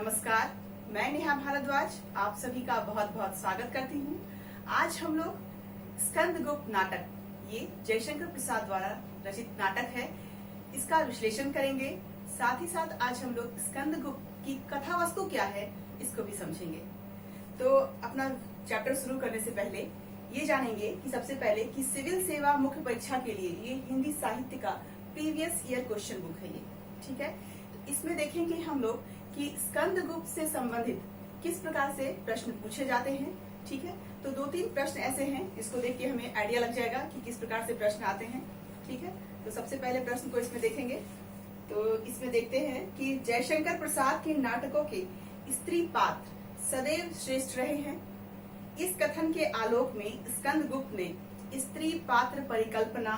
नमस्कार, मैं नेहा भारद्वाज आप सभी का बहुत बहुत स्वागत करती हूँ। आज हम लोग स्कंदगुप्त नाटक, ये जयशंकर प्रसाद द्वारा रचित नाटक है, इसका विश्लेषण करेंगे। साथ ही साथ आज हम लोग स्कंदगुप्त की कथा वस्तु क्या है इसको भी समझेंगे। तो अपना चैप्टर शुरू करने से पहले ये जानेंगे कि सबसे पहले कि सिविल सेवा मुख्य परीक्षा के लिए ये हिंदी साहित्य का प्रीवियस ईयर क्वेश्चन बुक है ये, ठीक है। तो इसमें देखेंगे हम लोग कि स्कंदगुप्त से संबंधित किस प्रकार से प्रश्न पूछे जाते हैं, ठीक है। तो 2-3 प्रश्न ऐसे हैं जिसको देख के हमें आइडिया लग जाएगा कि किस प्रकार से प्रश्न आते हैं, ठीक है। तो सबसे पहले प्रश्न को इसमें देखेंगे। तो इसमें देखते हैं कि जयशंकर प्रसाद के नाटकों के स्त्री पात्र सदैव श्रेष्ठ रहे हैं। इस कथन के आलोक में स्कंदगुप्त ने स्त्री पात्र परिकल्पना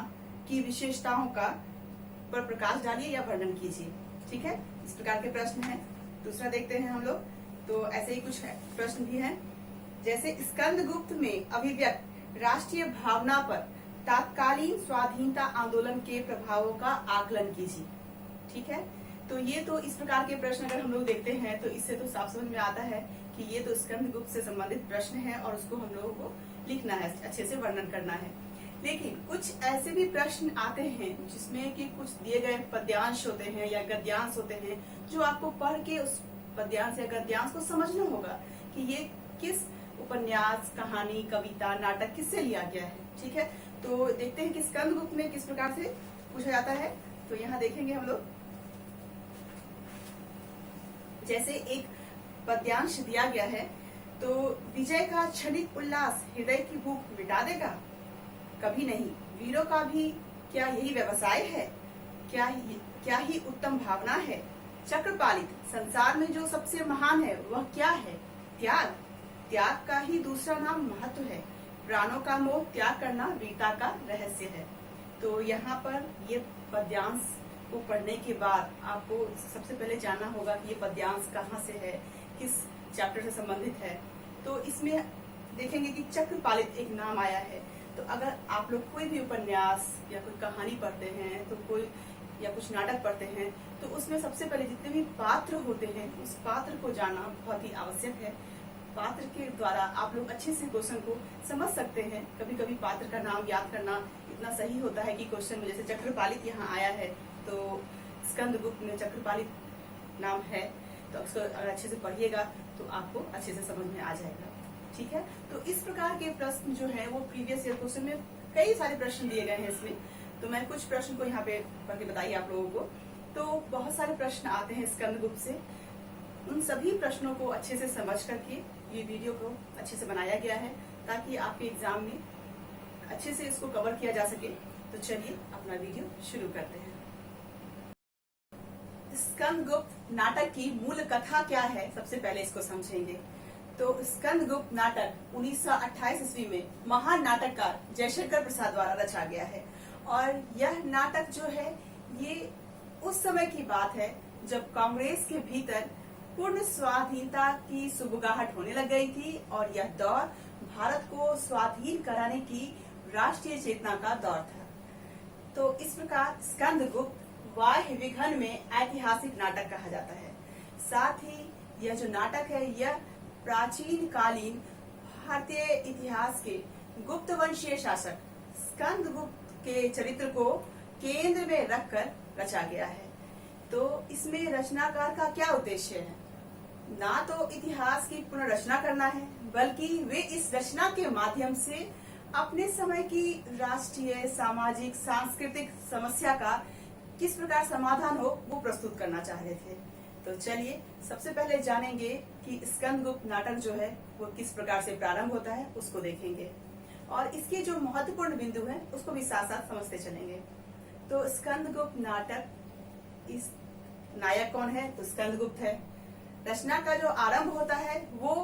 की विशेषताओं का पर प्रकाश डालिए या वर्णन कीजिए, ठीक है। इस प्रकार के प्रश्न हैं। दूसरा देखते हैं हम लोग। तो ऐसे ही कुछ प्रश्न भी हैं, जैसे स्कंदगुप्त में अभिव्यक्त राष्ट्रीय भावना पर तात्कालीन स्वाधीनता आंदोलन के प्रभावों का आकलन कीजिए, ठीक है। तो ये तो इस प्रकार के प्रश्न अगर हम लोग देखते हैं तो इससे तो साफ समझ में आता है कि ये तो स्कंदगुप्त से संबंधित प्रश्न है और उसको हम लोगों को लिखना है, अच्छे से वर्णन करना है। लेकिन कुछ ऐसे भी प्रश्न आते हैं जिसमें कि कुछ दिए गए पद्यांश होते हैं या गद्यांश होते हैं जो आपको पढ़ के उस पद्यांश या गद्यांश को समझना होगा कि ये किस उपन्यास, कहानी, कविता, नाटक किससे लिया गया है, ठीक है। तो देखते हैं कि स्कंदगुप्त में किस प्रकार से पूछा जाता है। तो यहाँ देखेंगे हम लोग, जैसे एक पद्यांश दिया गया है, तो विजय का क्षणिक उल्लास हृदय की भूख मिटा देगा, कभी नहीं। वीरों का भी क्या यही व्यवसाय है, क्या ही उत्तम भावना है। चक्रपालित संसार में जो सबसे महान है वह क्या है, त्याग। त्याग का ही दूसरा नाम महत्व है। प्राणों का मोह त्याग करना वीरता का रहस्य है। तो यहाँ पर ये पद्यांश को पढ़ने के बाद आपको सबसे पहले जानना होगा कि ये पद्यांश कहाँ से है, किस चैप्टर से संबंधित है। तो इसमें देखेंगे कि चक्रपालित एक नाम आया है। तो अगर आप लोग कोई भी उपन्यास या कोई कहानी पढ़ते हैं तो कोई या कुछ नाटक पढ़ते हैं तो उसमें सबसे पहले जितने भी पात्र होते हैं उस पात्र को जानना बहुत ही आवश्यक है। पात्र के द्वारा आप लोग अच्छे से क्वेश्चन को समझ सकते हैं। कभी कभी पात्र का नाम याद करना इतना सही होता है कि क्वेश्चन में जैसे चक्रपालित यहाँ आया है तो स्कंदगुप्त में चक्रपालित नाम है, तो उसको अगर अच्छे से पढ़िएगा तो आपको अच्छे से समझ में आ जाएगा, ठीक है। तो इस प्रकार के प्रश्न जो है वो प्रीवियस ईयर क्वेश्चन में कई सारे प्रश्न दिए गए हैं इसमें। तो मैं कुछ प्रश्न को यहाँ पे पढ़ के बताइए आप लोगों को। तो बहुत सारे प्रश्न आते हैं स्कंदगुप्त से। उन सभी प्रश्नों को अच्छे से समझ करके ये वीडियो को अच्छे से बनाया गया है ताकि आपके एग्जाम में अच्छे से इसको कवर किया जा सके। तो चलिए अपना वीडियो शुरू करते हैं। स्कंदगुप्त नाटक की मूल कथा क्या है, सबसे पहले इसको समझेंगे। तो स्कंदगुप्त नाटक 1928 ईस्वी में महान नाटककार जयशंकर प्रसाद द्वारा रचा गया है। और यह नाटक जो है ये उस समय की बात है जब कांग्रेस के भीतर पूर्ण स्वाधीनता की सुबगाहट होने लग गई थी और यह दौर भारत को स्वाधीन कराने की राष्ट्रीय चेतना का दौर था। तो इस प्रकार स्कंदगुप्त वाह्य विघन में ऐतिहासिक नाटक कहा जाता है। साथ ही यह जो नाटक है यह प्राचीन कालीन भारतीय इतिहास के गुप्त वंशीय शासक स्कंदगुप्त के चरित्र को केंद्र में रखकर रचा गया है। तो इसमें रचनाकार का क्या उद्देश्य है, ना तो इतिहास की पुनर्रचना करना है बल्कि वे इस रचना के माध्यम से अपने समय की राष्ट्रीय, सामाजिक, सांस्कृतिक समस्या का किस प्रकार समाधान हो वो प्रस्तुत करना चाह रहे थे। तो चलिए सबसे पहले जानेंगे कि स्कंदगुप्त नाटक जो है वो किस प्रकार से प्रारंभ होता है उसको देखेंगे और इसके जो महत्वपूर्ण बिंदु हैं उसको भी साथ साथ समझते चलेंगे। तो स्कंदगुप्त नाटक, इस नायक कौन है, तो स्कंदगुप्त है। रचना का जो आरंभ होता है वो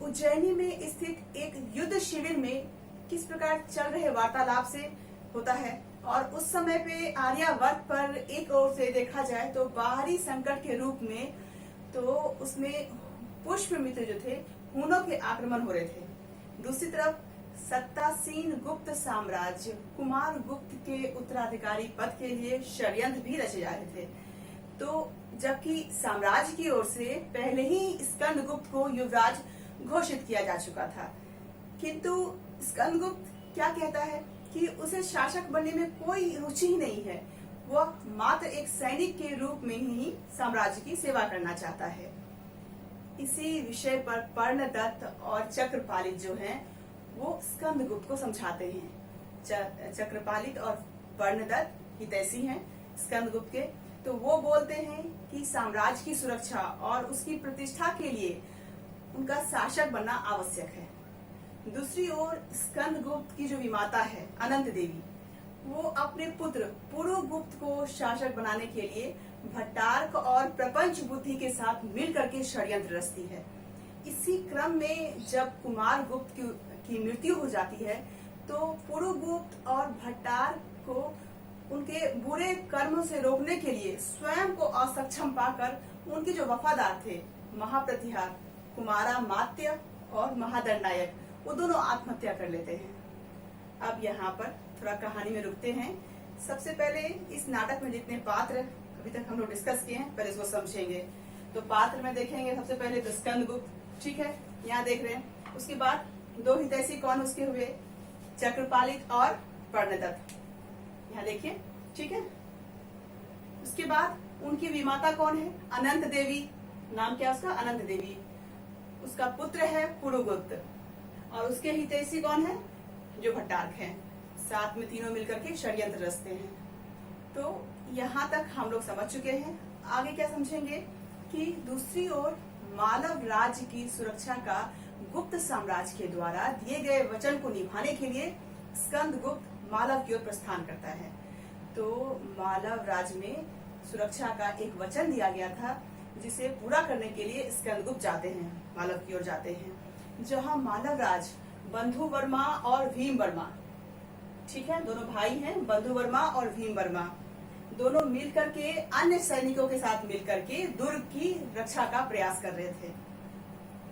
उज्जैनी में स्थित एक युद्ध शिविर में किस प्रकार चल रहे वार्तालाप से होता है। और उस समय पे आर्यावर्त पर एक ओर से देखा जाए तो बाहरी संकट के रूप में तो उसमें पुष्यमित्र जो थे हूनों के आक्रमण हो रहे थे। दूसरी तरफ सत्तासीन गुप्त साम्राज्य कुमार गुप्त के उत्तराधिकारी पद के लिए षड्यंत्र भी रचे जा रहे थे। तो जबकि साम्राज्य की ओर से पहले ही स्कंदगुप्त को युवराज घोषित किया जा चुका था, किंतु स्कंदगुप्त क्या कहता है कि उसे शासक बनने में कोई रुचि ही नहीं है। वह मात्र एक सैनिक के रूप में ही साम्राज्य की सेवा करना चाहता है। इसी विषय पर पर्णदत्त और चक्रपालित जो हैं, वो स्कंदगुप्त को समझाते हैं। चक्रपालित और पर्णदत्त हितैषी हैं स्कंदगुप्त के, तो वो बोलते हैं कि साम्राज्य की सुरक्षा और उसकी प्रतिष्ठा के लिए उनका शासक बनना आवश्यक है। दूसरी ओर स्कंदगुप्त की जो विमाता है अनंत देवी, वो अपने पुत्र पुरुगुप्त को शासक बनाने के लिए भट्टार्क और प्रपंच बुद्धि के साथ मिलकर के षड्यंत्र रचती है। इसी क्रम में जब कुमार गुप्त की मृत्यु हो जाती है, तो पुरुगुप्त और भट्टार्क को उनके बुरे कर्मों से रोकने के लिए स्वयं को असक्षम पाकर उनके जो वफादार थे महाप्रतिहार कुमारा मात्य और महादंडायक, वो दोनों आत्महत्या कर लेते हैं। अब यहाँ पर थोड़ा कहानी में रुकते हैं। सबसे पहले इस नाटक में जितने पात्र अभी तक हम लोग डिस्कस किए हैं, पहले इसको समझेंगे। तो पात्र में देखेंगे सबसे पहले तो स्कंदगुप्त, ठीक है, यहाँ देख रहे हैं। उसके बाद दो हितैषी कौन उसके हुए, चक्रपालित और पर्णदत्त, यहाँ देखिए, ठीक है। उसके बाद उनकी विमाता कौन है, अनंत देवी, नाम क्या उसका, अनंत देवी। उसका पुत्र है पुरुगुप्त, और उसके हितैषी कौन है, जो भट्टार्क हैं। साथ में तीनों मिलकर के षड्यंत्र रचते हैं। तो यहाँ तक हम लोग समझ चुके हैं। आगे क्या समझेंगे कि दूसरी ओर मालव राज्य की सुरक्षा का गुप्त साम्राज्य के द्वारा दिए गए वचन को निभाने के लिए स्कंदगुप्त मालव की ओर प्रस्थान करता है। तो मालव राज्य में सुरक्षा का एक वचन दिया गया था, जिसे पूरा करने के लिए स्कंदगुप्त जाते हैं, मालव की ओर जाते हैं। जहाँ मालव राज बंधु वर्मा और भीम वर्मा, ठीक है, दोनों भाई हैं, बंधु वर्मा और भीम वर्मा, दोनों मिलकर के अन्य सैनिकों के साथ मिलकर के दुर्ग की रक्षा का प्रयास कर रहे थे।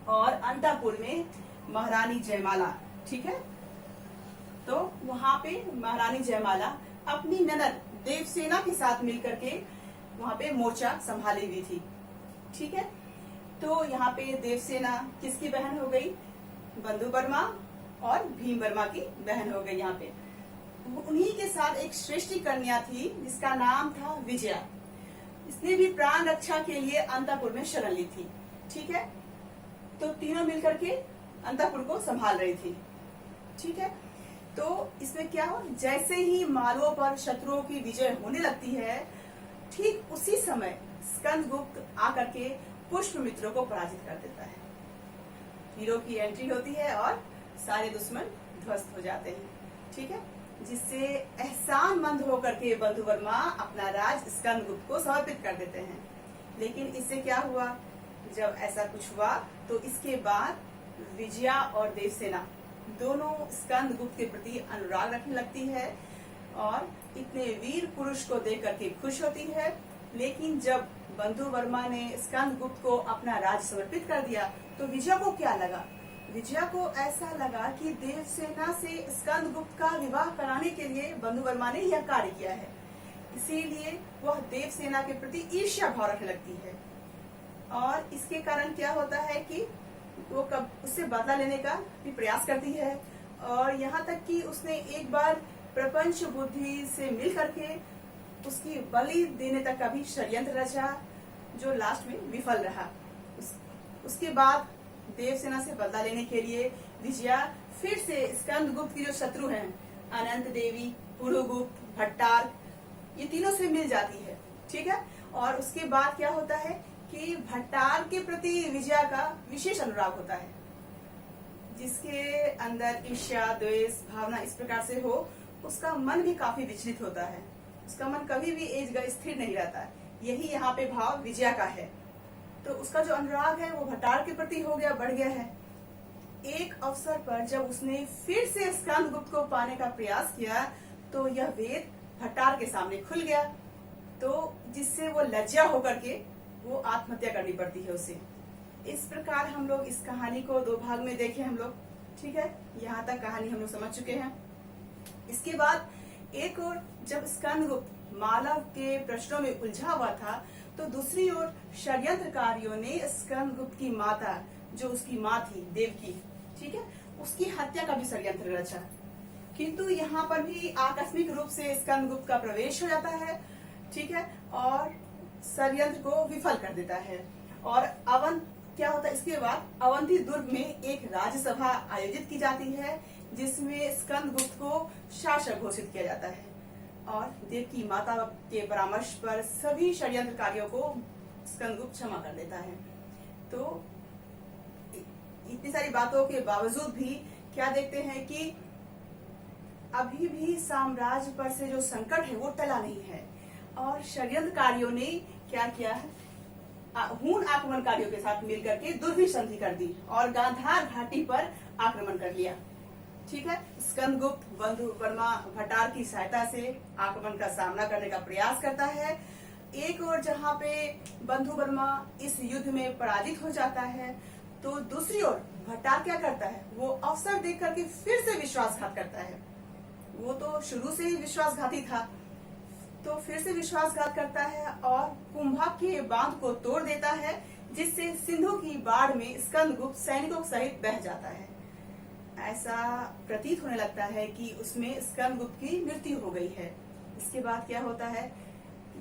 और अंतापुर में महारानी जयमाला, ठीक है, तो वहां पे महारानी जयमाला अपनी ननद देवसेना के साथ मिलकर के वहां पे मोर्चा संभाली हुई थी, ठीक है। तो यहाँ पे देवसेना किसकी बहन हो गई, बंधु वर्मा और भीम वर्मा की बहन हो गई। यहाँ पे उन्हीं के साथ एक श्रेष्ठ कन्या थी जिसका नाम था विजया। इसने भी प्राण रक्षा के लिए अंतापुर में शरण ली थी, ठीक है। तो तीनों मिलकर के अंतापुर को संभाल रही थी, ठीक है। तो इसमें क्या हो, जैसे ही मालवों पर शत्रुओं की विजय होने लगती है, ठीक उसी समय स्कंदगुप्त आकर के पुष्पमित्रों को पराजित कर देता है। हीरो की एंट्री होती है और सारे दुश्मन ध्वस्त हो जाते हैं, ठीक है। जिससे एहसानमंद होकर के बंधु वर्मा अपना राज स्कंदगुप्त को समर्पित कर देते हैं। लेकिन इससे क्या हुआ, जब ऐसा कुछ हुआ तो इसके बाद विजया और देवसेना दोनों स्कंदगुप्त के प्रति अनुराग रखने लगती है और इतने वीर पुरुष को देख करके खुश होती है। लेकिन जब बंधु वर्मा ने स्कंदगुप्त को अपना राज समर्पित कर दिया तो विजया को क्या लगा, विजया को ऐसा लगा कि देवसेना से स्कंदगुप्त का विवाह कराने के लिए बंधु वर्मा ने यह कार्य किया है। इसीलिए वह देवसेना के प्रति ईर्ष्या भाव रखने लगती है और इसके कारण क्या होता है कि वो कब उससे बदला लेने का भी प्रयास करती है। और यहाँ तक कि उसने एक बार प्रपंच बुद्धि से मिल करके उसकी बलि देने तक का भी षड्यंत्र रचा, जो लास्ट में विफल रहा। उसके बाद देवसेना से बदला लेने के लिए विजया फिर से स्कंदगुप्त की जो शत्रु हैं, अनंत देवी, पुरुगुप्त, भट्टार्क, ये तीनों से मिल जाती है, ठीक है। और उसके बाद क्या होता है कि भट्टार्क के प्रति विजया का विशेष अनुराग होता है, जिसके अंदर ईर्ष्या द्वेष भावना इस प्रकार से हो, उसका मन भी काफी विचलित होता है, उसका मन कभी भी एक जगह स्थिर नहीं रहता है। यही यहाँ पे भाव विजया का है। तो उसका जो अनुराग है वो भट्टार्क के प्रति हो गया, बढ़ गया है। एक अवसर पर जब उसने फिर से स्कंदगुप्त को पाने का प्रयास किया तो यह वेद भट्टार्क के सामने खुल गया, तो जिससे वो लज्जा होकर के वो आत्महत्या करनी पड़ती है उसे। इस प्रकार हम लोग इस कहानी को दो भाग में देखे हम लोग, ठीक है। यहाँ तक कहानी हम लोग समझ चुके हैं। इसके बाद एक और जब स्कंदगुप्त मालव के प्रश्नों में उलझा हुआ था, तो दूसरी ओर षड्यंत्रकारियों ने स्कंदगुप्त की माता, जो उसकी माँ थी देवकी, ठीक है, उसकी हत्या का भी षड्यंत्र रचा। किंतु यहाँ पर भी आकस्मिक रूप से स्कंदगुप्त का प्रवेश हो जाता है, ठीक है, और षड्यंत्र को विफल कर देता है। और क्या होता है, इसके बाद अवंती दुर्ग में एक राज्यसभा आयोजित की जाती है, जिसमें स्कंदगुप्त को शासक घोषित किया जाता है और देवकी माता के परामर्श पर सभी षड्यंत्रकारियों को स्कंदगुप्त क्षमा कर देता है। तो इतनी सारी बातों के बावजूद भी क्या देखते हैं कि अभी भी साम्राज्य पर से जो संकट है वो टला नहीं है और षड्यंत्रकारियों ने क्या किया है, हूण आक्रमणकारियों के साथ मिलकर के दुर्भी संधि कर दी और गांधार घाटी पर आक्रमण कर लिया। ठीक है, स्कंदगुप्त बंधु वर्मा भट्टार की सहायता से आक्रमण का सामना करने का प्रयास करता है। एक और जहां पे बंधु वर्मा इस युद्ध में पराजित हो जाता है, तो दूसरी ओर भट्टार क्या करता है, वो अवसर देख करके फिर से विश्वासघात करता है। वो तो शुरू से ही विश्वासघाती था, तो फिर से विश्वासघात करता है और कुंभा के बांध को तोड़ देता है, जिससे सिंधु की बाढ़ में स्कंदगुप्त सैनिकों सहित बह जाता है। ऐसा प्रतीत होने लगता है कि उसमें स्कंदगुप्त की मृत्यु हो गई है। इसके बाद क्या होता है,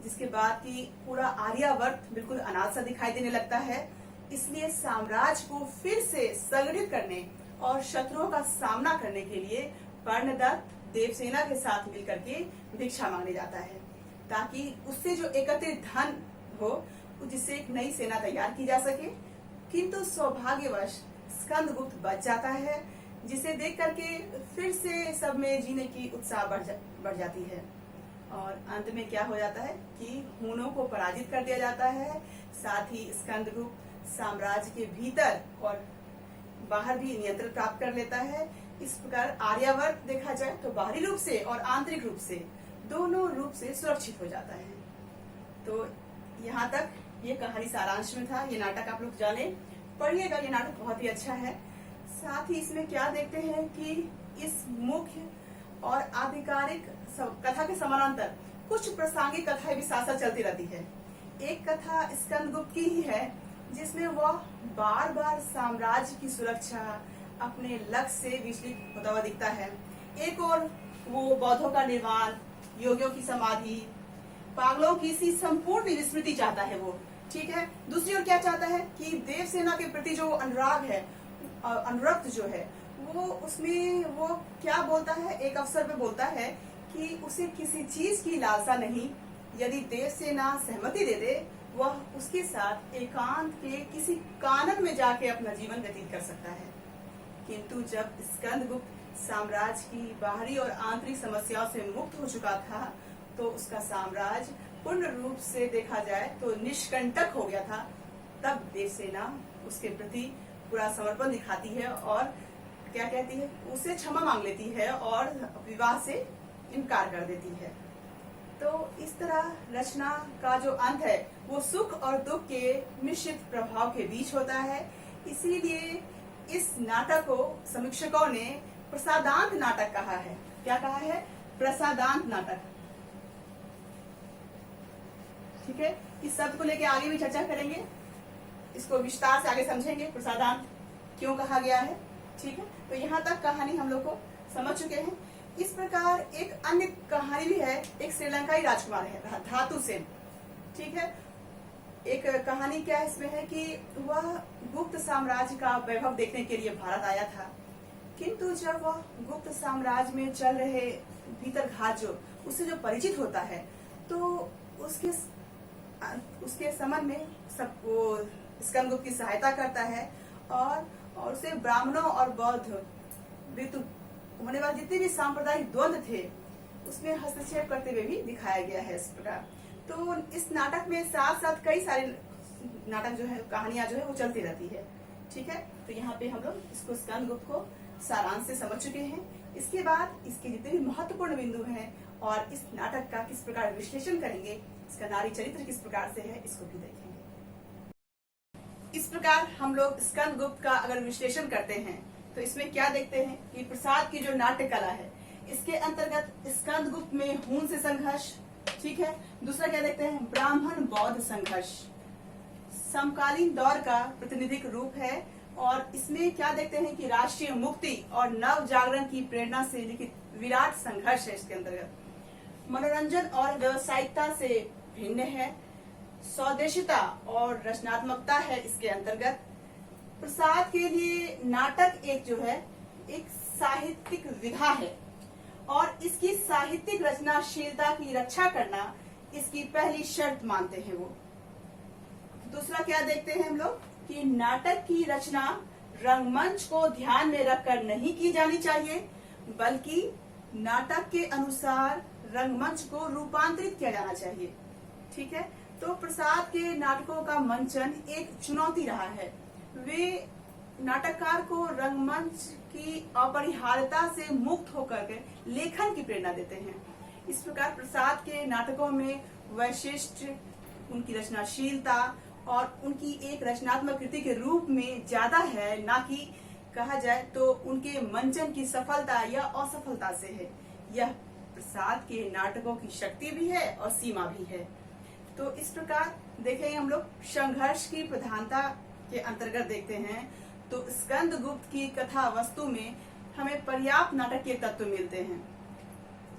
जिसके बाद कि पूरा आर्यावर्त बिल्कुल अनाथ सा दिखाई देने लगता है। इसलिए साम्राज्य को फिर से संगठित करने और शत्रुओं का सामना करने के लिए कर्णदत्त देवसेना के साथ मिलकर के भिक्षा मांगने जाता है, ताकि उससे जो एकत्रित धन हो जिससे एक नई सेना तैयार की जा सके। किंतु सौभाग्यवश स्कंदगुप्त बच जाता है, जिसे देख करके फिर से सब में जीने की उत्साह बढ़ जाती है। और अंत में क्या हो जाता है कि हूणों को पराजित कर दिया जाता है। साथ ही स्कंदगुप्त साम्राज्य के भीतर और बाहर भी नियंत्रण प्राप्त कर लेता है। इस प्रकार आर्यावर्त देखा जाए तो बाहरी रूप से और आंतरिक रूप से दोनों रूप से सुरक्षित हो जाता है। तो यहाँ तक ये कहानी सारांश में था। ये नाटक आप लोग जाने, पढ़िएगा, ये नाटक बहुत ही अच्छा है। साथ ही इसमें क्या देखते हैं कि इस मुख्य और आधिकारिक कथा के समानांतर कुछ प्रासंगिक कथाएं भी साथ साथ चलती रहती है। एक कथा स्कंदगुप्त की ही है, जिसमें वह बार बार साम्राज्य की सुरक्षा अपने लक्ष्य से विचलित होता हुआ दिखता है। एक और वो बौद्धों का निर्वाण, योगियों की समाधि, पागलों की सी संपूर्ण विस्मृति चाहता है वो, ठीक है। दूसरी ओर क्या चाहता है कि देवसेना के प्रति जो अनुराग है, अनुरक्त जो है, वो उसमें वो क्या बोलता है, एक अवसर पे बोलता है कि उसे किसी चीज की लालसा नहीं, यदि देवसेना सहमति दे दे वह उसके साथ एकांत के किसी कानन में जाके अपना जीवन व्यतीत कर सकता है। किंतु जब स्कंदगुप्त साम्राज्य की बाहरी और आंतरिक समस्याओं से मुक्त हो चुका था, तो उसका साम्राज्य पूर्ण रूप से देखा जाए तो निष्कंटक हो गया था। तब देवसेना उसके प्रति पूरा समर्पण दिखाती है और क्या कहती है, उसे क्षमा मांग लेती है और विवाह से इनकार कर देती है। तो इस तरह रचना का जो अंत है वो सुख और दुख के मिश्रित प्रभाव के बीच होता है। इसीलिए इस नाटक को समीक्षकों ने प्रसादांत नाटक कहा है। क्या कहा है? प्रसादांत नाटक। ठीक है, इस शब्द को लेके आगे भी चर्चा करेंगे, इसको विस्तार से आगे समझेंगे, प्रसादांत क्यों कहा गया है। ठीक है, तो यहाँ तक कहानी हम लोग को समझ चुके हैं। इस प्रकार एक अन्य कहानी भी है, एक श्रीलंकाई राजकुमार है धातु सेन। ठीक है, एक कहानी क्या इसमें है कि वह गुप्त साम्राज्य का वैभव देखने के लिए भारत आया था, किंतु जब वह गुप्त साम्राज्य में चल रहे भीतर घात जो उससे जो परिचित होता है, तो उसके संबंध में सब वो स्कंदगुप्त की सहायता करता है और उसे ब्राह्मणों और बौद्ध ऋतु होने वाले जितने भी सांप्रदायिक द्वंद्व थे उसमें हस्तक्षेप करते हुए भी दिखाया गया है। इस प्रकार तो इस नाटक में साथ साथ कई सारे नाटक जो है, कहानियां जो है वो चलती रहती है। ठीक है, तो यहाँ पे हम लोग इसको स्कंदगुप्त को सारांश से समझ चुके हैं। इसके बाद इसके जितने भी महत्वपूर्ण बिंदु हैं और इस नाटक का किस प्रकार विश्लेषण करेंगे, इसका नारी चरित्र किस प्रकार से है, इसको भी देखेंगे। इस प्रकार हम लोग स्कंदगुप्त का अगर विश्लेषण करते हैं तो इसमें क्या देखते हैं कि प्रसाद की जो नाट्य कला है, इसके अंतर्गत स्कंदगुप्त में हूण से संघर्ष, ठीक है। दूसरा क्या देखते हैं, ब्राह्मण बौद्ध संघर्ष समकालीन दौर का प्रतिनिधिक रूप है। और इसमें क्या देखते हैं कि राष्ट्रीय मुक्ति और नव जागरण की प्रेरणा से लिखित विराट संघर्ष है। इसके अंतर्गत मनोरंजन और व्यावसायिकता से भिन्न है, स्वदेशिता और रचनात्मकता है। इसके अंतर्गत प्रसाद के लिए नाटक एक जो है एक साहित्यिक विधा है और इसकी साहित्यिक रचनाशीलता की रक्षा करना इसकी पहली शर्त मानते हैं वो। दूसरा क्या देखते हैं हम लोग कि नाटक की रचना रंगमंच को ध्यान में रखकर नहीं की जानी चाहिए, बल्कि नाटक के अनुसार रंगमंच को रूपांतरित किया जाना चाहिए। ठीक है। तो प्रसाद के नाटकों का मंचन एक चुनौती रहा है। वे नाटककार को रंगमंच की अपरिहार्यता से मुक्त होकर के लेखन की प्रेरणा देते हैं। इस प्रकार प्रसाद के नाटकों में वैशिष्ट उनकी रचनाशीलता और उनकी एक रचनात्मक कृति के रूप में ज्यादा है, ना कि कहा जाए तो उनके मंचन की सफलता या असफलता से है। यह प्रसाद के नाटकों की शक्ति भी है और सीमा भी है। तो इस प्रकार देखेंगे हम लोग संघर्ष की प्रधानता के अंतर्गत देखते हैं तो स्कंदगुप्त की कथा वस्तु में हमें पर्याप्त नाटकीय तत्व मिलते हैं।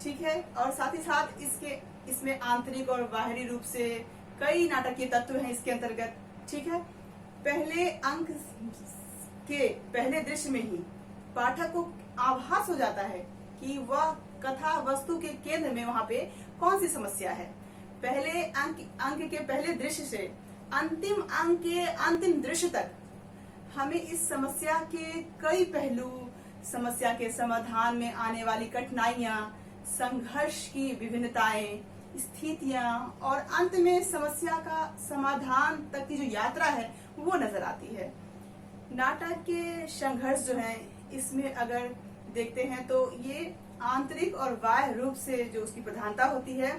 ठीक है। और साथ ही साथ इसमें आंतरिक और बाहरी रूप से कई नाटकीय तत्व हैं इसके अंतर्गत। ठीक है। पहले अंक के पहले दृश्य में ही पाठक को आभास हो जाता है कि वह कथा वस्तु के केंद्र में वहां पे कौन सी समस्या है। पहले अंक के पहले दृश्य से अंतिम अंक के अंतिम दृश्य तक हमें इस समस्या के कई पहलू, समस्या के समाधान में आने वाली कठिनाइयां, संघर्ष की विभिन्नताएं, स्थितियां और अंत में समस्या का समाधान तक की जो यात्रा है वो नजर आती है। नाटक के संघर्ष जो है इसमें अगर देखते हैं तो ये आंतरिक और बाह्य रूप से जो उसकी प्रधानता होती है।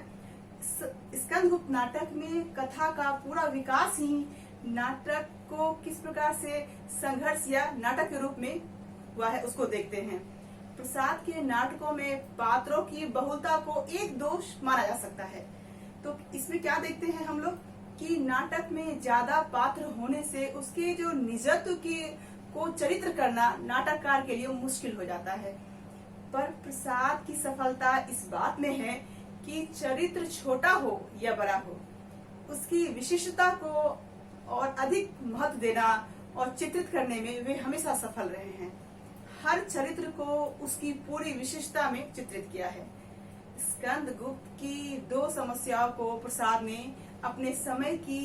स्कंदगुप्त नाटक में कथा का पूरा विकास ही नाटक को किस प्रकार से संघर्ष या नाटक के रूप में हुआ है उसको देखते हैं। प्रसाद के नाटकों में पात्रों की बहुलता को एक दोष माना जा सकता है। तो इसमें क्या देखते हैं हम लोग कि नाटक में ज्यादा पात्र होने से उसके जो निजत्व को चरित्र करना नाटककार के लिए मुश्किल हो जाता है। पर प्रसाद की सफलता इस बात में है कि चरित्र छोटा हो या बड़ा हो, उसकी विशिष्टता को और अधिक महत्व देना और चित्रित करने में वे हमेशा सफल रहे हैं। हर चरित्र को उसकी पूरी विशिष्टता में चित्रित किया है। स्कंदगुप्त की दो समस्याओं को प्रसाद ने अपने समय की,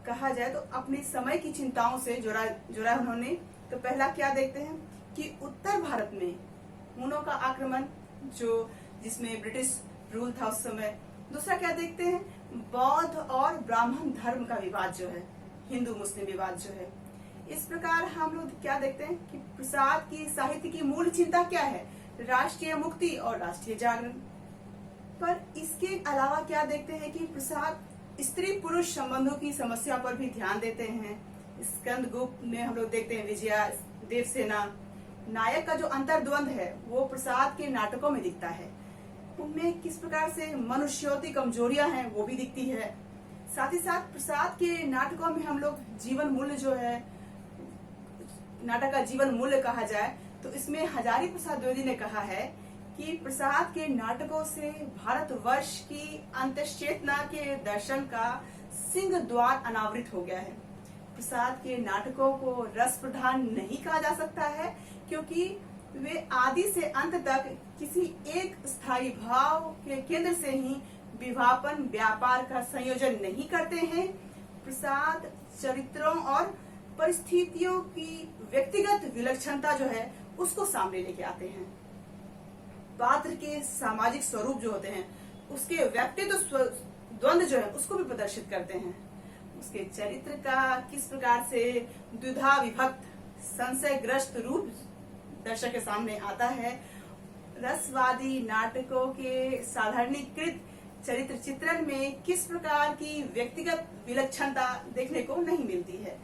कहा जाए तो अपने समय की चिंताओं से जोड़ा उन्होंने। तो पहला क्या देखते हैं कि उत्तर भारत में हुनों का आक्रमण जिसमें ब्रिटिश रूल था उस समय। दूसरा क्या देखते हैं, बौद्ध और ब्राह्मण धर्म का विवाद जो है, हिंदू मुस्लिम विवाद जो है। इस प्रकार हम लोग क्या देखते हैं कि प्रसाद की साहित्य की मूल चिंता क्या है, राष्ट्रीय मुक्ति और राष्ट्रीय जागरण। पर इसके अलावा क्या देखते हैं कि प्रसाद स्त्री पुरुष संबंधों की समस्या पर भी ध्यान देते हैं। स्कंदगुप्त में हम लोग देखते हैं विजया, देवसेना, नायक का जो अंतर्द्वंद है वो प्रसाद के नाटकों में दिखता है। उनमें किस प्रकार से मनुष्यों कमजोरियां हैं वो भी दिखती है। साथ ही साथ प्रसाद के नाटकों में हम लोग जीवन मूल्य जो है, नाटक का जीवन मूल्य कहा जाए तो इसमें हजारी प्रसाद द्विवेदी ने कहा है कि प्रसाद के नाटकों से भारतवर्ष की अंतश्चेतना के दर्शन का सिंह द्वार अनावृत हो गया है। प्रसाद के नाटकों को रस प्रधान नहीं कहा जा सकता है क्योंकि वे आदि से अंत तक किसी एक स्थायी भाव के केंद्र से ही विभापन व्यापार का संयोजन नहीं करते हैं। प्रसाद चरित्रों और परिस्थितियों की व्यक्तिगत विलक्षणता जो है उसको सामने लेके आते हैं। पात्र के सामाजिक स्वरूप जो होते हैं उसके व्यक्तित्व द्वंद्व जो है उसको भी प्रदर्शित करते हैं। उसके चरित्र का किस प्रकार से द्विधा विभक्त संशयग्रस्त रूप दर्शक के सामने आता है। रसवादी नाटकों के साधारणीकृत चरित्र चित्रण में किस प्रकार की व्यक्तिगत विलक्षणता देखने को नहीं मिलती है।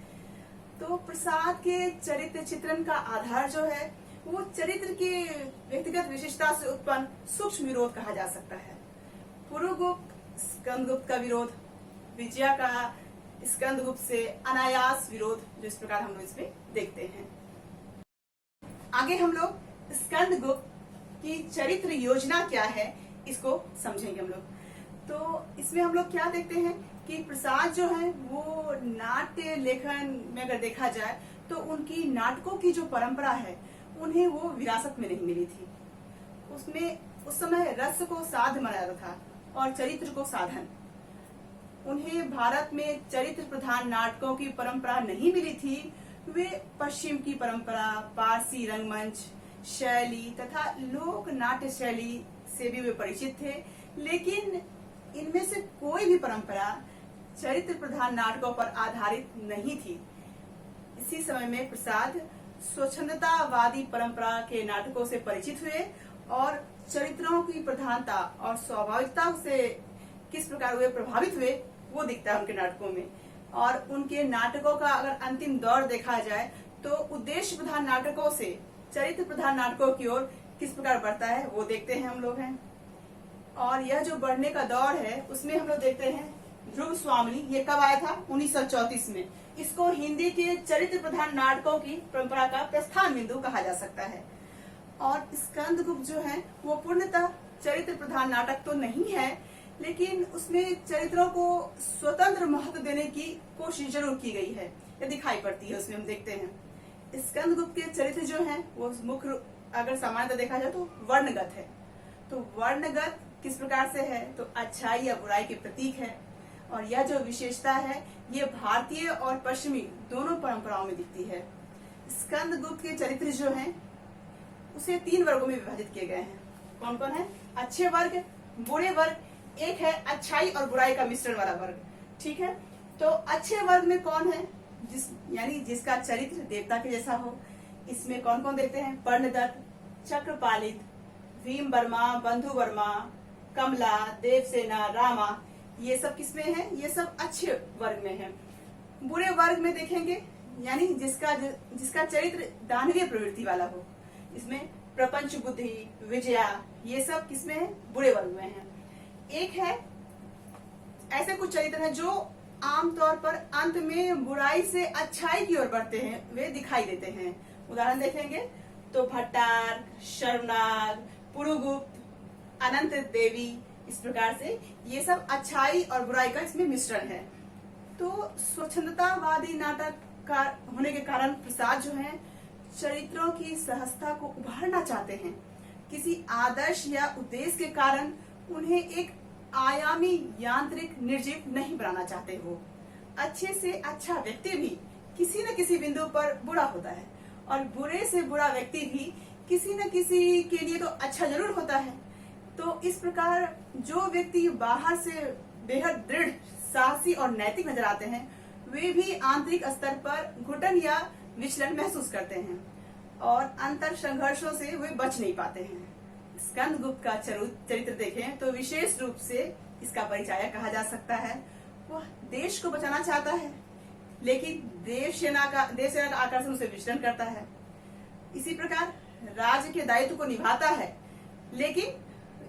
तो प्रसाद के चरित्र चित्रण का आधार जो है वो चरित्र के व्यक्तिगत विशेषता से उत्पन्न सूक्ष्म विरोध कहा जा सकता है। पुरुगुप्त स्कंदगुप्त का विरोध, विजया का स्कंदगुप्त से अनायास विरोध, जो इस प्रकार हम लोग इसमें देखते हैं। आगे हम लोग स्कंदगुप्त की चरित्र योजना क्या है इसको समझेंगे हम लोग। तो इसमें हम लोग क्या देखते हैं कि प्रसाद जो है वो नाट्य लेखन में अगर देखा जाए तो उनकी नाटकों की जो परंपरा है उन्हें वो विरासत में नहीं मिली थी। उसमें उस समय रस को साध माना जाता था और चरित्र को साधन। उन्हें भारत में चरित्र प्रधान नाटकों की परंपरा नहीं मिली थी। वे पश्चिम की परंपरा, पारसी रंगमंच शैली तथा लोक नाट्य शैली से भी वे परिचित थे, लेकिन इनमें से कोई भी परंपरा चरित्र प्रधान नाटकों पर आधारित नहीं थी। इसी समय में प्रसाद स्वच्छंदतावादी परंपरा के नाटकों से परिचित हुए और चरित्रों की प्रधानता और स्वाभाविकता से किस प्रकार वे प्रभावित हुए वो दिखता है उनके नाटकों में। और उनके नाटकों का अगर अंतिम दौर देखा जाए तो उद्देश्य प्रधान नाटकों से चरित्र प्रधान नाटकों की ओर किस प्रकार बढ़ता है वो देखते हैं हम लोग हैं। और यह जो बढ़ने का दौर है उसमें हम लोग देखते हैं ध्रुव स्वामिनी, ये कब आया था? 1934 में। इसको हिंदी के चरित्र प्रधान नाटकों की परंपरा का प्रस्थान बिंदु कहा जा सकता है। और स्कंदगुप्त जो है वो पूर्णतः चरित्र प्रधान नाटक तो नहीं है, लेकिन उसमें चरित्रों को स्वतंत्र महत्व देने की कोशिश जरूर की गई है, ये दिखाई पड़ती है उसमें। हम देखते हैं स्कंदगुप्त के चरित्र जो हैं वो मुख्य अगर सामान्यतः देखा जाए तो वर्णगत है। तो वर्णगत किस प्रकार से है? तो अच्छाई या बुराई के प्रतीक है। और यह जो विशेषता है ये भारतीय और पश्चिमी दोनों परंपराओं में दिखती है। स्कंदगुप्त के चरित्र जो हैं उसे 3 वर्गों में विभाजित किए गए हैं। कौन कौन है? अच्छे वर्ग, बुरे वर्ग, एक है अच्छाई और बुराई का मिश्रण वाला वर्ग। ठीक है, तो अच्छे वर्ग में कौन है? यानी जिसका चरित्र देवता के जैसा हो। इसमें कौन कौन देखते हैं? पर्णदत्त, चक्रपालित, भीम वर्मा, बंधु वर्मा, कमला, देवसेना, रामा, ये सब किसमें है? ये सब अच्छे वर्ग में है। बुरे वर्ग में देखेंगे यानी जिसका चरित्र दानवीय प्रवृत्ति वाला हो। इसमें प्रपंच बुद्धि, विजया, ये सब किसमें है? बुरे वर्ग में है। एक है ऐसे कुछ चरित्र हैं जो आमतौर पर अंत में बुराई से अच्छाई की ओर बढ़ते हैं, वे दिखाई देते हैं। उदाहरण देखेंगे तो भट्टार, शर्वनाग, पुरुगुप्त, अनंत देवी, इस प्रकार से ये सब अच्छाई और बुराई का इसमें मिश्रण है। तो स्वच्छंदतावादी नाटक का होने के कारण प्रसाद जो है चरित्रों की सहजता को उभारना चाहते हैं। किसी आदर्श या उद्देश्य के कारण उन्हें एक आयामी यांत्रिक निर्जीव नहीं बनाना चाहते। वो अच्छे से अच्छा व्यक्ति भी किसी न किसी बिंदु पर बुरा होता है और बुरे से बुरा व्यक्ति भी किसी न किसी के लिए तो अच्छा जरूर होता है। तो इस प्रकार जो व्यक्ति बाहर से बेहद दृढ़, साहसी और नैतिक नजर आते हैं वे भी आंतरिक स्तर पर घुटन या विचलन महसूस करते हैं और अंतर संघर्षों से वे बच नहीं पाते हैं। स्कंदगुप्त का चरित्र देखें तो विशेष रूप से इसका परिचायक कहा जा सकता है। वह देश को बचाना चाहता है लेकिन देवसेना का आकर्षण उसे विचलन करता है। इसी प्रकार राज्य के दायित्व को निभाता है लेकिन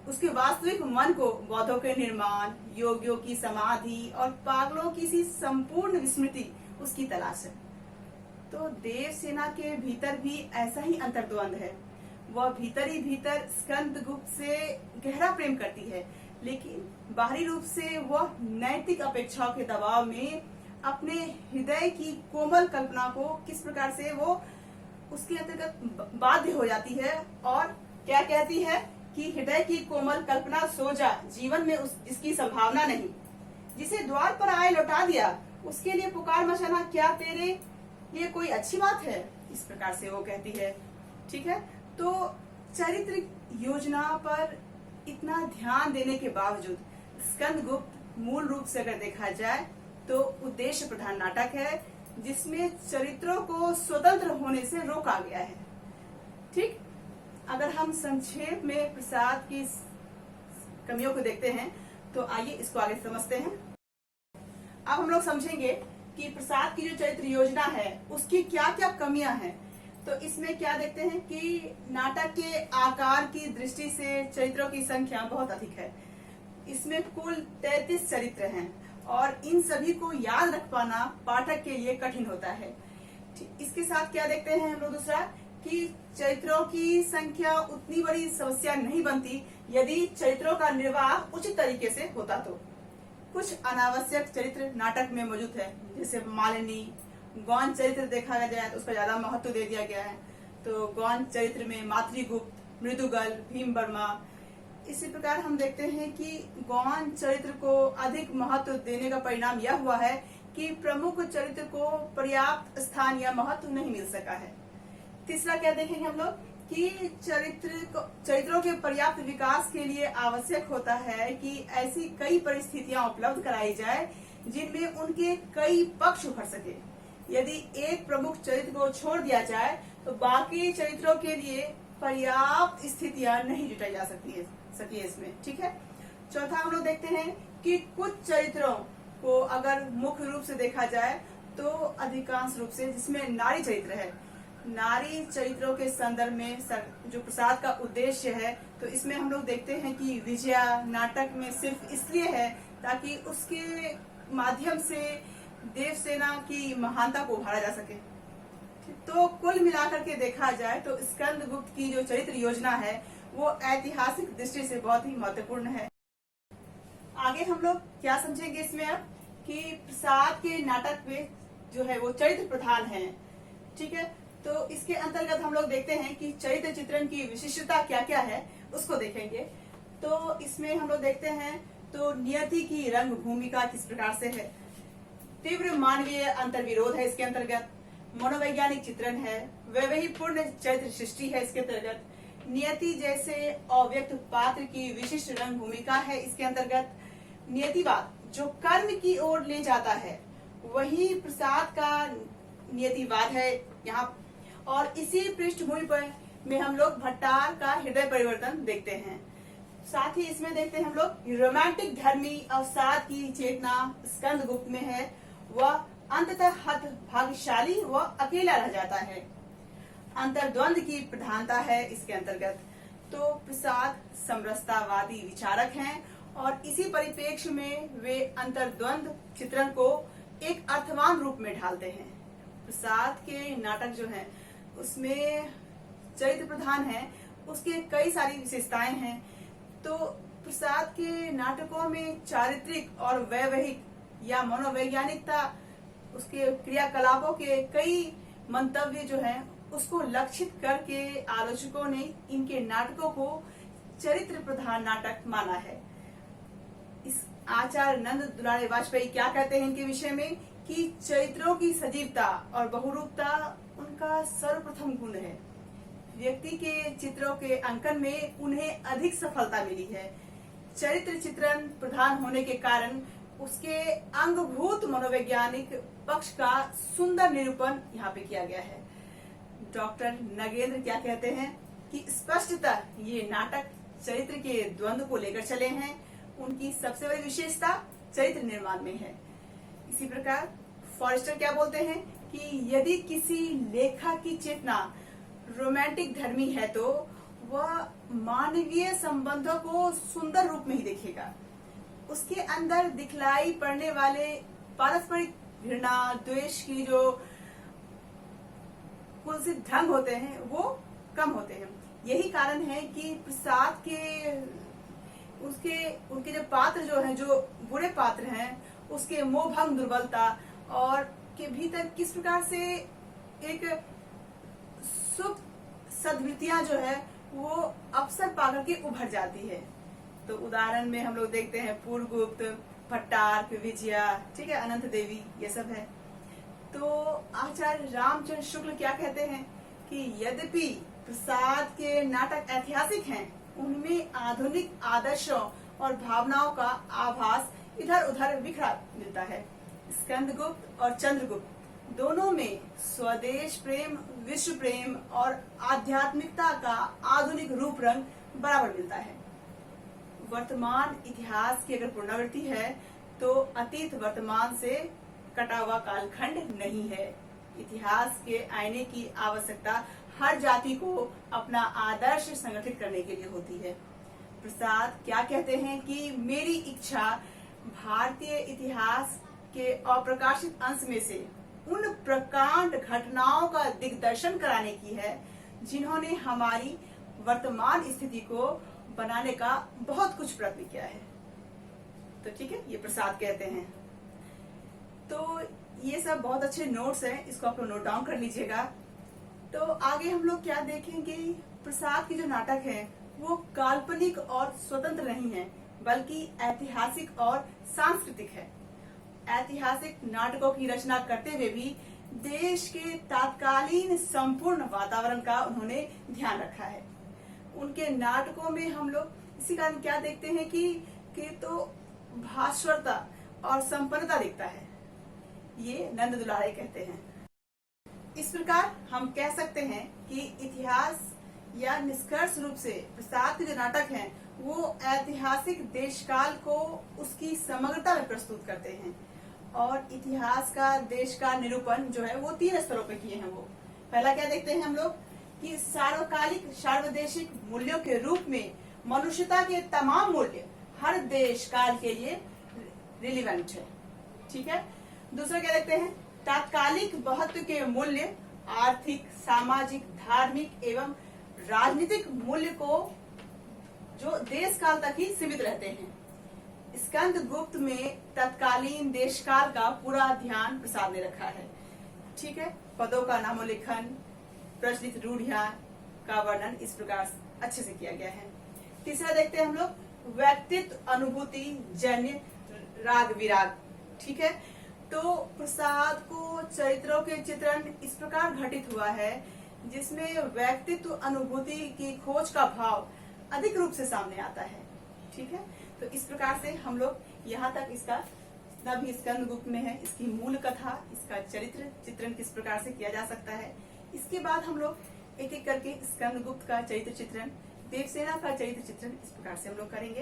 उसके वास्तविक मन को बौद्धों के निर्माण, योगियों की समाधि और पागलों की सी संपूर्ण विस्मृति उसकी तलाश है। तो देवसेना के भीतर भी ऐसा ही अंतर्द्वंद है। वह भीतर ही भीतर स्कंदगुप्त से गहरा प्रेम करती है लेकिन बाहरी रूप से वह नैतिक अपेक्षाओं के दबाव में अपने हृदय की कोमल कल्पना को किस प्रकार से वो उसके अंतर्गत बाध्य हो जाती है और क्या कहती है कि हृदय की कोमल कल्पना सो जा, जीवन में इसकी संभावना नहीं, जिसे द्वार पर आए लौटा दिया, उसके लिए पुकार मचाना क्या तेरे लिए कोई अच्छी बात है? इस प्रकार से वो कहती है। ठीक है, तो चरित्र योजना पर इतना ध्यान देने के बावजूद स्कंदगुप्त मूल रूप से अगर देखा जाए तो उद्देश्य प्रधान नाटक है जिसमें चरित्रों को स्वतंत्र होने से रोका गया है। ठीक, अगर हम संक्षेप में प्रसाद की कमियों को देखते हैं तो आइए इसको आगे समझते हैं। अब हम लोग समझेंगे कि प्रसाद की जो चरित्र योजना है उसकी क्या क्या कमियां हैं। तो इसमें क्या देखते हैं कि नाटक के आकार की दृष्टि से चरित्रों की संख्या बहुत अधिक है। इसमें कुल 33 चरित्र हैं और इन सभी को याद रख पाना पाठक के लिए कठिन होता है। इसके साथ क्या देखते हैं हम लोग दूसरा कि चरित्रों की संख्या उतनी बड़ी समस्या नहीं बनती यदि चरित्रों का निर्वाह उचित तरीके से होता तो। कुछ अनावश्यक चरित्र नाटक में मौजूद है, जैसे मालिनी। गौण चरित्र देखा जाए तो उसका ज्यादा महत्व दे दिया गया है। तो गौण चरित्र में मातृगुप्त, मृदुगल, भीम वर्मा। इसी प्रकार हम देखते हैं कि गौण चरित्र को अधिक महत्व देने का परिणाम यह हुआ है कि प्रमुख चरित्र को पर्याप्त स्थान या महत्व नहीं मिल सका है। तीसरा क्या देखेंगे हम लोग कि चरित्रों के पर्याप्त विकास के लिए आवश्यक होता है कि ऐसी कई परिस्थितियां उपलब्ध कराई जाए जिनमें उनके कई पक्ष उभर सके। यदि एक प्रमुख चरित्र को छोड़ दिया जाए तो बाकी चरित्रों के लिए पर्याप्त स्थितियां नहीं जुटाई जा सकती है इसमें। ठीक है। चौथा हम लोग देखते हैं कि कुछ चरित्रों को अगर मुख्य रूप से देखा जाए तो अधिकांश रूप से जिसमें नारी चरित्र है, नारी चरित्रों के संदर्भ में जो प्रसाद का उद्देश्य है, तो इसमें हम लोग देखते हैं कि विजया नाटक में सिर्फ इसलिए है ताकि उसके माध्यम से देवसेना की महानता को उभारा जा सके। तो कुल मिलाकर के देखा जाए तो स्कंदगुप्त की जो चरित्र योजना है वो ऐतिहासिक दृष्टि से बहुत ही महत्वपूर्ण है। आगे हम लोग क्या समझेंगे इसमें अब कि प्रसाद के नाटक में जो है वो चरित्र प्रधान है। ठीक है। तो इसके अंतर्गत हम लोग देखते हैं कि चरित्र चित्रण की विशिष्टता क्या क्या है उसको देखेंगे। तो इसमें हम लोग देखते हैं तो नियति की रंग भूमिका किस प्रकार से है, तीव्र मानवीय अंतर्विरोध है इसके अंतर्गत, मनोवैज्ञानिक चित्रण है, वैवाहिकपूर्ण चरित्र सृष्टि है इसके अंतर्गत, नियति जैसे अव्यक्त पात्र की विशिष्ट रंग भूमिका है इसके अंतर्गत, नियतिवाद जो कर्म की ओर ले जाता है वही प्रसाद का नियतिवाद है यहाँ। और इसी पृष्ठभूमि पर में हम लोग भट्टार का हृदय परिवर्तन देखते हैं। साथ ही इसमें देखते हैं हम लोग रोमांटिक धर्मी अवसाद की चेतना स्कंदगुप्त में है, वह अंततः हतभाग्यशाली व अकेला रह जाता है। अंतर्द्वंद की प्रधानता है इसके अंतर्गत। तो प्रसाद समरसतावादी विचारक हैं और इसी परिप्रेक्ष्य में वे अंतर्द्वंद चित्रण को एक अर्थवान रूप में ढालते हैं। प्रसाद के नाटक जो हैं उसमें चरित्र प्रधान है, उसके कई सारी विशेषताएं हैं। तो प्रसाद के नाटकों में चारित्रिक और वैवाहिक या मनोवैज्ञानिकता उसके क्रियाकलापों के कई मंतव्य जो हैं उसको लक्षित करके आलोचकों ने इनके नाटकों को चरित्र प्रधान नाटक माना है। इस आचार्य नंद दुलारे वाजपेयी क्या कहते हैं इनके विषय में कि चरित्रों की सजीवता और बहुरूपता उनका सर्वप्रथम गुण है। व्यक्ति के चित्रों के अंकन में उन्हें अधिक सफलता मिली है। चरित्र चित्रण प्रधान होने के कारण उसके अंगभूत मनोवैज्ञानिक पक्ष का सुंदर निरूपण यहाँ पे किया गया है। डॉक्टर नगेंद्र क्या कहते हैं कि स्पष्टतः ये नाटक चरित्र के द्वंद्व को लेकर चले हैं। उनकी सबसे बड़ी विशेषता चरित्र निर्माण में है। इसी प्रकार फॉरेस्टर क्या बोलते हैं कि यदि किसी लेखक की चेतना रोमांटिक धर्मी है तो वह मानवीय संबंधों को सुंदर रूप में ही देखेगा। उसके अंदर दिखलाई पड़ने वाले पारस्परिक घृणा, द्वेष की जो कुलसित ढंग होते हैं वो कम होते हैं। यही कारण है कि प्रसाद के उनके जो पात्र जो हैं, जो बुरे पात्र हैं, उसके मोहभंग दुर्बलता और के भीतर किस प्रकार से एक सुख सद्वृत्तियां जो है वो अवसर पाकर के उभर जाती है। तो उदाहरण में हम लोग देखते हैं पूर्वगुप्त, भट्टार, विजया, ठीक है, अनंत देवी, ये सब है। तो आचार्य रामचंद्र शुक्ल क्या कहते हैं कि यद्यपि प्रसाद के नाटक ऐतिहासिक हैं, उनमें आधुनिक आदर्शों और भावनाओं का आभास इधर उधर बिखरा मिलता है। स्कंदगुप्त और चंद्रगुप्त दोनों में स्वदेश प्रेम, विश्व प्रेम और आध्यात्मिकता का आधुनिक रूप रंग बराबर मिलता है। वर्तमान इतिहास की अगर पुनरावृत्ति है तो अतीत वर्तमान से कटा हुआ कालखंड नहीं है। इतिहास के आईने की आवश्यकता हर जाति को अपना आदर्श संगठित करने के लिए होती है। प्रसाद क्या कहते हैं कि मेरी इच्छा भारतीय इतिहास के अप्रकाशित अंश में से उन प्रकांड घटनाओं का दिग्दर्शन कराने की है जिन्होंने हमारी वर्तमान स्थिति को बनाने का बहुत कुछ प्रयत्न किया है। तो ठीक है, ये प्रसाद कहते हैं। तो ये सब बहुत अच्छे नोट्स हैं, इसको आप लोग नोट डाउन कर लीजिएगा। तो आगे हम लोग क्या देखेंगे, प्रसाद के जो नाटक हैं वो काल्पनिक और स्वतंत्र नहीं है, बल्कि ऐतिहासिक और सांस्कृतिक है। ऐतिहासिक नाटकों की रचना करते हुए भी देश के तत्कालीन संपूर्ण वातावरण का उन्होंने ध्यान रखा है। उनके नाटकों में हम लोग इसी कारण क्या देखते हैं कि तो भास्वरता और संपन्नता दिखता है, ये नंद दुलारे कहते हैं। इस प्रकार हम कह सकते हैं कि इतिहास या निष्कर्ष रूप से प्रसाद के जो नाटक हैं वो ऐतिहासिक देशकाल को उसकी समग्रता में प्रस्तुत करते हैं। और इतिहास का देश का निरूपण जो है वो 3 स्तरों पे किए हैं। वो पहला क्या देखते हैं हम लोग कि सार्वकालिक सार्वदेशिक मूल्यों के रूप में मनुष्यता के तमाम मूल्य हर देश काल के लिए रिलेवेंट है। ठीक है। दूसरा क्या देखते हैं, तात्कालिक महत्व के मूल्य आर्थिक, सामाजिक, धार्मिक एवं राजनीतिक मूल्य को जो देश काल तक ही सीमित रहते हैं। स्कंद गुप्त में तत्कालीन देश काल का पूरा ध्यान प्रसाद ने रखा है। ठीक है। पदों का नामोल्लेखन, प्रचलित रूढ़ियां का वर्णन इस प्रकार अच्छे से किया गया है। तीसरा देखते हैं हम लोग व्यक्तित्व अनुभूति जन्य राग विराग। ठीक है। तो प्रसाद को चरित्रों के चित्रण इस प्रकार घटित हुआ है जिसमें व्यक्तित्व अनुभूति की खोज का भाव अधिक रूप से सामने आता है। ठीक है। तो इस प्रकार से हम लोग यहाँ तक इसका जितना भी स्कंद गुप्त में है, इसकी मूल कथा, इसका चरित्र चित्रण किस प्रकार से किया जा सकता है। इसके बाद हम लोग एक एक करके स्कंद गुप्त का चरित्र चित्रण, देवसेना का चरित्र चित्रण इस प्रकार से हम लोग करेंगे।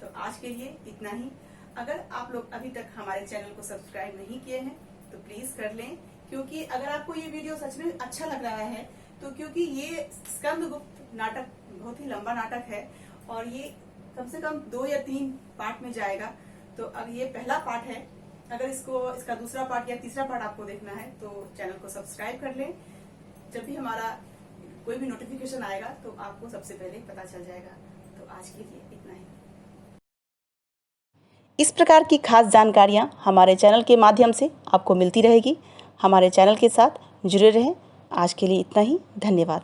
तो आज के लिए इतना ही। अगर आप लोग अभी तक हमारे चैनल को सब्सक्राइब नहीं किए हैं तो प्लीज कर लें, क्योंकि अगर आपको ये वीडियो सच में अच्छा लग रहा है तो क्योंकि ये स्कंद गुप्त नाटक बहुत ही लंबा नाटक है और ये कम से कम 2 या 3 पार्ट में जाएगा। तो अब ये पहला पार्ट है। अगर इसका दूसरा पार्ट या तीसरा पार्ट आपको देखना है तो चैनल को सब्सक्राइब कर लें। जब भी हमारा कोई भी नोटिफिकेशन आएगा तो आपको सबसे पहले पता चल जाएगा। तो आज के लिए इतना ही। इस प्रकार की खास जानकारियाँ हमारे चैनल के माध्यम से आपको मिलती रहेगी। हमारे चैनल के साथ जुड़े रहें। आज के लिए इतना ही। धन्यवाद।